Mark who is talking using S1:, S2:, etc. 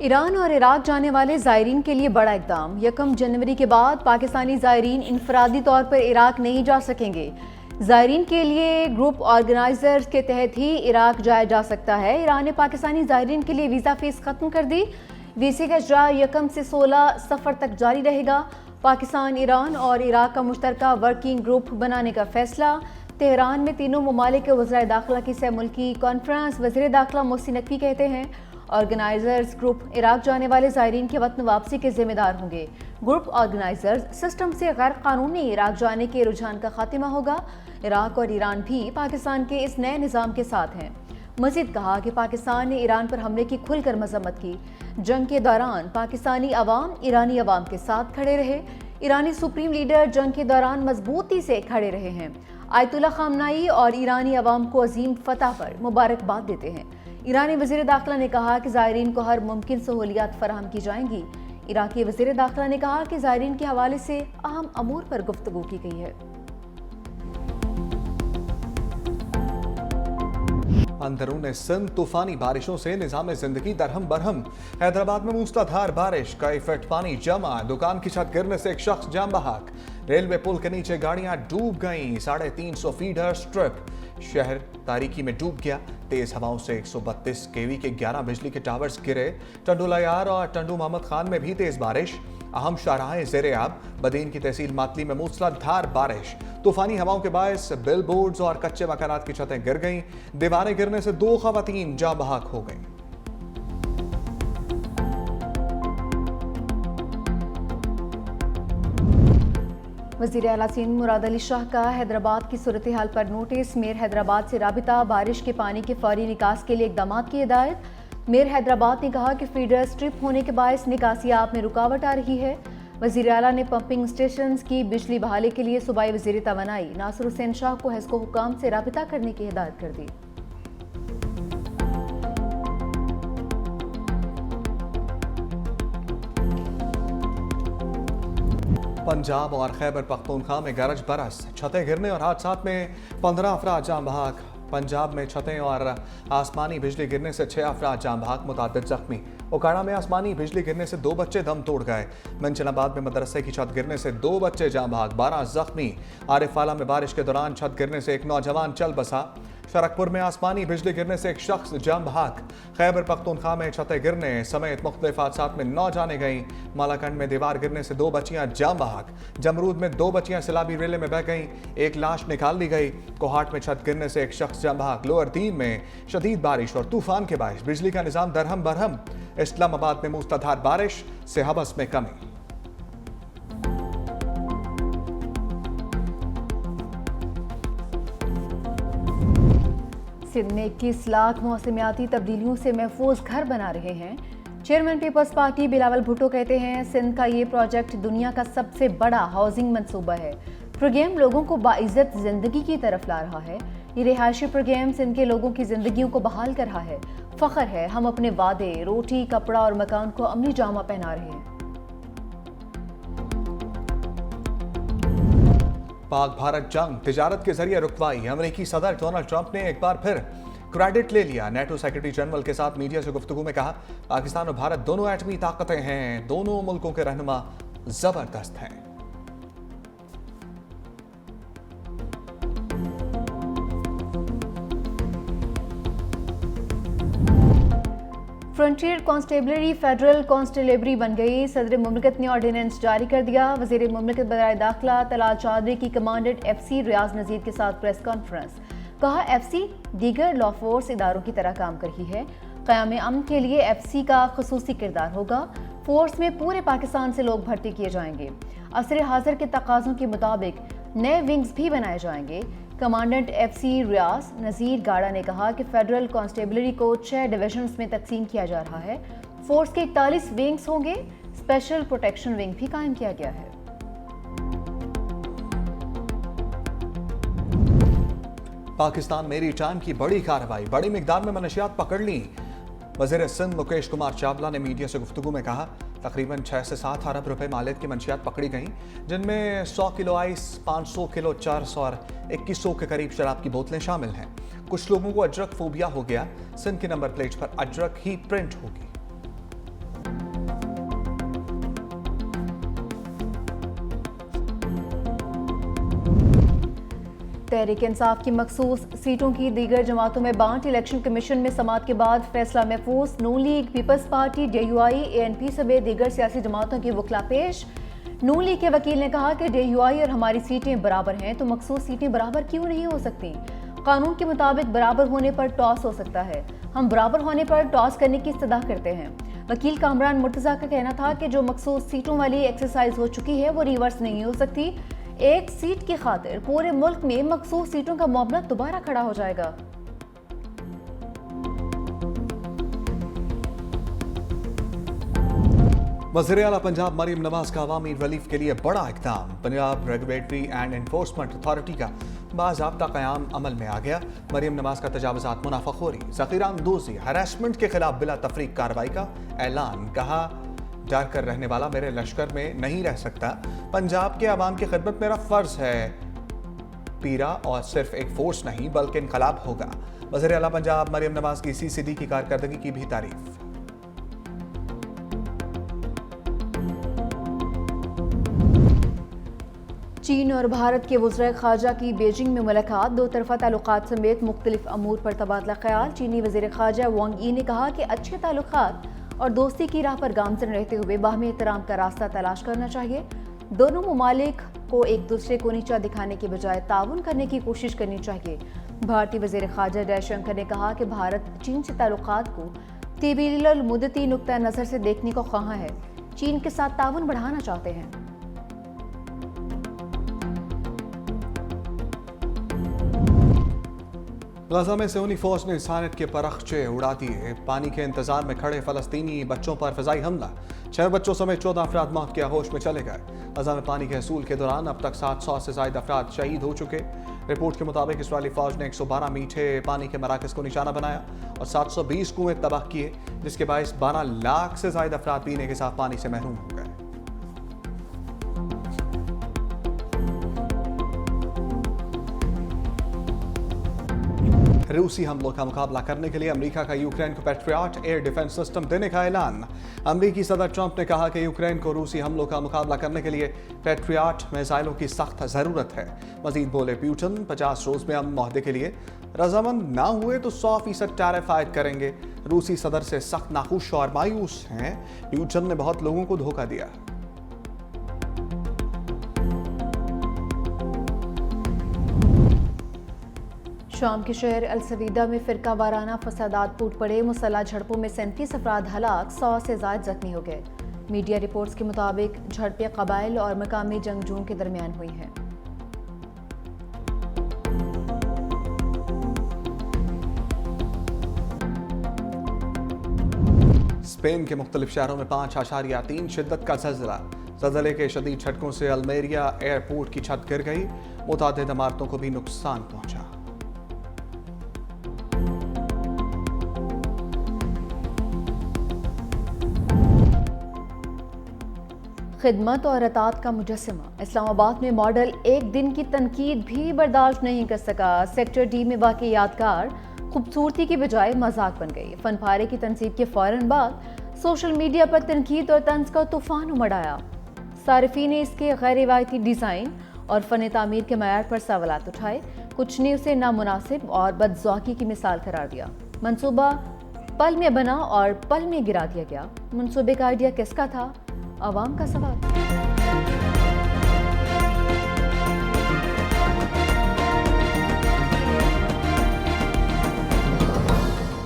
S1: Iran और Iraq जाने वाले ज़ायरीन के लिए बड़ा इक़दाम। 1 जनवरी के बाद पाकिस्तानी ज़ायरीन इनफरादी तौर पर इराक नहीं जा सकेंगे। ज़ायरीन के लिए ग्रुप ऑर्गेनाइजर्स के तहत ही इराक जाया जा सकता है। ईरान ने पाकिस्तानी ज़ायरीन के लिए वीज़ा फ़ीस ख़त्म कर दी। वीज़े का इजरा 1 से 16 सफ़र तक जारी रहेगा। पाकिस्तान, ईरान और इराक का मुश्तरका वर्किंग ग्रुप बनाने का फैसला। तेहरान में तीनों ममालिक के वज़राए दाखिला की सह मुल्की कॉन्फ्रेंस। वज़ीर दाखिला मोहसिन नकवी कहते हैं ऑर्गेनाइजर्स ग्रुप इराक जाने वाले ज़ायरीन के वतन वापसी के जिम्मेदार होंगे। ग्रुप ऑर्गेनाइजर्स सिस्टम से गैर कानूनी इराक जाने के रुझान का खात्मा होगा। इराक और ईरान भी पाकिस्तान के इस नए निज़ाम के साथ हैं। मज़ीद कहा कि पाकिस्तान ने ईरान पर हमले की खुलकर मजम्मत की। जंग के दौरान पाकिस्तानी अवाम ईरानी अवाम के साथ खड़े रहे। ईरानी सुप्रीम लीडर जंग के दौरान मजबूती से खड़े रहे हैं। आयतुल्ला खामनाई और ईरानी अवाम को अजीम फतह पर मुबारकबाद देते हैं। ईरानी वज़ीर दाखिला ने कहा कि ज़ायरीन को हर मुमकिन सहूलियात फराहम की जाएंगी। इराकी वज़ीर दाखिला ने कहा कि ज़ायरीन के हवाले से अहम अमूर पर गुफ्तगू की गई है।
S2: अंदरून सिंध तूफानी बारिशों से निजाम जिंदगी दरहम बरहम। हैदराबाद में मूसलाधार बारिश, कई फीट पानी जमा, दुकान की छत गिरने से एक शख्स जान बहक। रेलवे पुल के नीचे गाड़ियां डूब गईं। 350 फीडर स्ट्रिप शहर तारीकी में डूब गया। तेज हवाओं से 132 केवी के 11 बिजली के टावर्स गिरे। टंडू लयार और टंडू मोहम्मद खान में भी तेज बारिश। अहम शाहराहें ज़ेर-ए-आब। बदीन की तहसील मातली में मूसलाधार बारिश। तूफानी हवाओं के बायस बिल बोर्ड्स और कच्चे मकानात की छतें गिर गईं। दीवारें गिरने से 2 खवातीन जाँ बहक हो गईं।
S1: वज़ीर आला सिंध मुराद अली शाह का हैदराबाद की सूरत हाल पर नोटिस। मेयर हैदराबाद से राबिता। बारिश के पानी के फौरी निकास के लिए इक़दाम की हिदायत। मेयर हैदराबाद ने कहा कि फीडर स्ट्रिप होने के बायस निकासियात में रुकावट आ रही है। वज़ीर आला ने पंपिंग स्टेशन की बिजली बहाली के लिए सूबाई वज़ीर तवानाई नासिर हुसैन शाह को हेस्को हुकाम से राबिता करने की हिदायत कर दी।
S2: पंजाब और खैबर पख्तूनख्वा में गरज बरस, छतें गिरने और हादसात में 15 अफराद जाँ बहक। पंजाब में छतें और आसमानी बिजली गिरने से 6 अफराद जाँ बहक, मुतादिद जख्मी। ओकाड़ा में आसमानी बिजली गिरने से 2 बच्चे दम तोड़ गए। मंचनाबाद में मदरसे की छत गिरने से 2 बच्चे जाँ बहक, 12 जख्मी। आरिफवाला में बारिश के दौरान छत गिरने से एक नौजवान चल बसा। शरकपुर में आसमानी बिजली गिरने से एक शख्स जाँ बहक। खैबर पख्तूनख्वा में छतें गिरने समेत मुख्तलिफ हादसात में 9 जाने गईं। मालाकंड में दीवार गिरने से 2 बच्चियां जाँ बहक। जमरूद में 2 बच्चियां सैलाबी रेले में बह गईं। एक लाश निकाल ली गई। कोहाट में छत गिरने से एक शख्स जाँ बहक। लोअर दीन में शदीद बारिश और तूफान के बायस बिजली का निजाम दरहम बरहम। इस्लामाबाद में मूसलाधार बारिश से हवस में कमी।
S1: सिंध में 21 लाख मौसमियाती तब्दीलियों से महफूज घर बना रहे हैं। Chairman Peoples Party Bilawal Bhutto कहते हैं सिंध का ये प्रोजेक्ट दुनिया का सबसे बड़ा हाउसिंग मंसूबा है। प्रोग्राम लोगों को बाइज्जत जिंदगी की तरफ ला रहा है। ये रिहायशी प्रोग्राम सिंध के लोगों की जिंदगियों को बहाल कर रहा है। फख्र है हम अपने वादे, रोटी, कपड़ा और मकान को अमली जामा पहना रहे हैं।
S2: पाक भारत जंग तिजारत के जरिए रुकवाई। अमेरिकी सदर डोनाल्ड ट्रंप ने एक बार फिर क्रेडिट ले लिया। नेटो सेक्रेटरी जनरल के साथ मीडिया से गुफ्तगू में कहा पाकिस्तान और भारत दोनों एटमी ताकतें हैं। दोनों मुल्कों के रहनुमा जबरदस्त हैं।
S1: फ्रंटियर कांस्टेबलरी फेडरल कांस्टेबलरी बन गई। सदर मुमलिकत ने ऑर्डिनेंस जारी कर दिया। वज़ीर मुमलिकत बराए दाखिला तलाल चौधरी की कमांडेंट FC रियाज नज़ीर के साथ प्रेस कॉन्फ्रेंस। कहा FC दीगर लॉ फोर्स इदारों की तरह काम कर रही है। क़याम अमन के लिए FC का खसूसी किरदार होगा। फोर्स में पूरे पाकिस्तान से लोग भर्ती किए जाएंगे। असर हाजिर के तकाज़ों के मुताबिक नए विंग्स भी बनाए जाएंगे। कमांडेंट FC रियाज नज़ीर गाड़ा ने कहा कि फेडरल कांस्टेबलरी को 6 डिविजन्स में तकसीम किया जा रहा है। फोर्स के 41 विंग्स होंगे। स्पेशल प्रोटेक्शन विंग भी कायम किया गया है।
S2: पाकिस्तान मेरी टाइम की बड़ी कार्रवाई, बड़ी मिकदार में मनशियात पकड़ ली। वज़ीर सिंध मुकेश कुमार चावला ने मीडिया से गुफ्तगू में कहा तकरीबन 6 से 7 अरब रुपए मालियत की मनशियात पकड़ी गईं, जिनमें 100 किलो आइस, 500 किलो चर्स और 2100 के करीब शराब की बोतलें शामिल हैं। कुछ लोगों को अजरक फोबिया हो गया। सिंध की नंबर प्लेट पर अजरक ही प्रिंट होगी।
S1: तहरीक इंसाफ की मखसूस सीटों की दीगर जमातों में बांट। इलेक्शन कमीशन में समाअत के बाद फैसला महफूज। Noon league, people's party, DUI, ANP समेत दीगर सियासी जमातों की वकला पेश। नून लीग के वकील ने कहा कि DUI और हमारी सीटें बराबर हैं तो मखसूस सीटें बराबर क्यों नहीं हो सकती। कानून के मुताबिक बराबर होने पर टॉस हो सकता है। हम बराबर होने पर टॉस करने की इस्तदा करते हैं। वकील कामरान मुर्तजा का कहना था कि जो मखसूस सीटों वाली एक्सरसाइज हो चुकी है वो रिवर्स नहीं हो सकती। एक सीट की खातिर पूरे मुल्क में मखसूस सीटों का मामला दोबारा खड़ा हो जाएगा।
S2: वज़ीर आला पंजाब मरियम नवाज का अवामी रिलीफ के लिए बड़ा इक़दाम। Punjab regulatory and enforcement authority का बाज़ाब्ता क़याम अमल में आ गया। मरियम नवाज का तजावुज़ात, मुनाफाखोरी, ज़ख़ीरा अंदोज़ी, हरासमेंट के खिलाफ बिला तफरीक कार्रवाई का ऐलान। कहा, डर कर रहने वाला मेरे लश्कर में नहीं रह सकता। पंजाब के अवाम की खिदमत मेरा फ़र्ज़ है। पीरा और सिर्फ एक फोर्स नहीं बल्कि इनकलाब होगा। वज़ीर आला पंजाब मरियम नवाज की CCD की कारकर्दगी की भी तारीफ।
S1: चीन और भारत के वज़ीर ख़ारजा की बीजिंग में मुलाकात। दो तरफ़ा ताल्लुकात समेत मुख्तलिफ अमूर पर तबादला ख्याल। चीनी वज़ीर ख़ारजा वांग यी ने कहा कि अच्छे ताल्लुकात और दोस्ती की राह पर गामजन रहते हुए बाहमी एहतराम का रास्ता तलाश करना चाहिए। दोनों ममालिक को एक दूसरे को नीचा दिखाने के बजाय ताउन करने की कोशिश करनी चाहिए। भारतीय वज़ीर ख़ारजा जयशंकर ने कहा कि भारत चीन से ताल्लुकात को तवील मुद्दती नुक्ता नज़र से देखने को ख्वाह है। चीन के साथ ताउन बढ़ाना चाहते हैं।
S2: गजा में सियोनी फौज ने इंसानियत के परखचे उड़ा दिए। पानी के इंतजार में खड़े फलस्तीनी बच्चों पर फ़िज़ाई हमला। 6 बच्चों समेत 14 अफराद मौत के आगोश में चले गए। गजा में पानी के हसूल के दौरान अब तक 700 से ज़ायद अफराद शहीद हो चुके। रिपोर्ट के मुताबिक इसराइली फौज ने 112 मीठे पानी के मराकज़ को निशाना बनाया और 720 कुएं तबाह किए, जिसके बायस 12 लाख से ज़ायद अफराद पीने के साफ पानी से महरूम हो गए। रूसी हमलों का मुकाबला करने के लिए अमेरिका का यूक्रेन को पैट्रियट एयर डिफेंस सिस्टम देने का ऐलान। अमेरिकी सदर ट्रंप ने कहा कि यूक्रेन को रूसी हमलों का मुकाबला करने के लिए पैट्रियट मिसाइलों की सख्त ज़रूरत है। मजीद बोले पुतिन 50 रोज़ में अमन मुआहदे के लिए रजामंद ना हुए तो 100% टैरिफ आयद करेंगे। रूसी सदर से सख्त नाखुश और मायूस हैं। पुतिन ने बहुत लोगों को धोखा दिया।
S1: शाम के शहर अल सवीदा में फिरका वाराना फसादात फूट पड़े। मुसल्ह झड़पों में 37 अफराद हलाक, 100 से ज़ायद जख्मी हो गए। मीडिया रिपोर्ट्स के मुताबिक झड़पें कबाइल और मकामी जंगजुओं के दरमियान हुई हैं।
S2: स्पेन के मुख्तलिफ शहरों में 5.3 शिद्दत का ज़लज़ला। ज़लज़ले के शदीद झटकों से अल्मेरिया एयरपोर्ट की छत गिर गई। मुतादिद इमारतों को भी नुकसान पहुंचा।
S1: खिदमत और अतात का मुजस्समा। इस्लामाबाद में मॉडल एक दिन की तनकीद भी बर्दाश्त नहीं कर सका। सेक्टर D में वाक़ई यादगार खूबसूरती की बजाय मजाक बन गई। फनपारे की तनसीब के फ़ौरन बाद सोशल मीडिया पर तनकीद और तंज का तूफान उमड़ आया। सारिफीन ने इसके गैर रिवायती डिज़ाइन और फ़न तामीर के मयार पर सवालात उठाए। कुछ ने उसे नामुनासिब और बदज़ौक़ी की मिसाल करार दिया। मंसूबा पल में बना और पल में गिरा दिया गया। मंसूबे का आइडिया किसका था? अवाम का सवाल।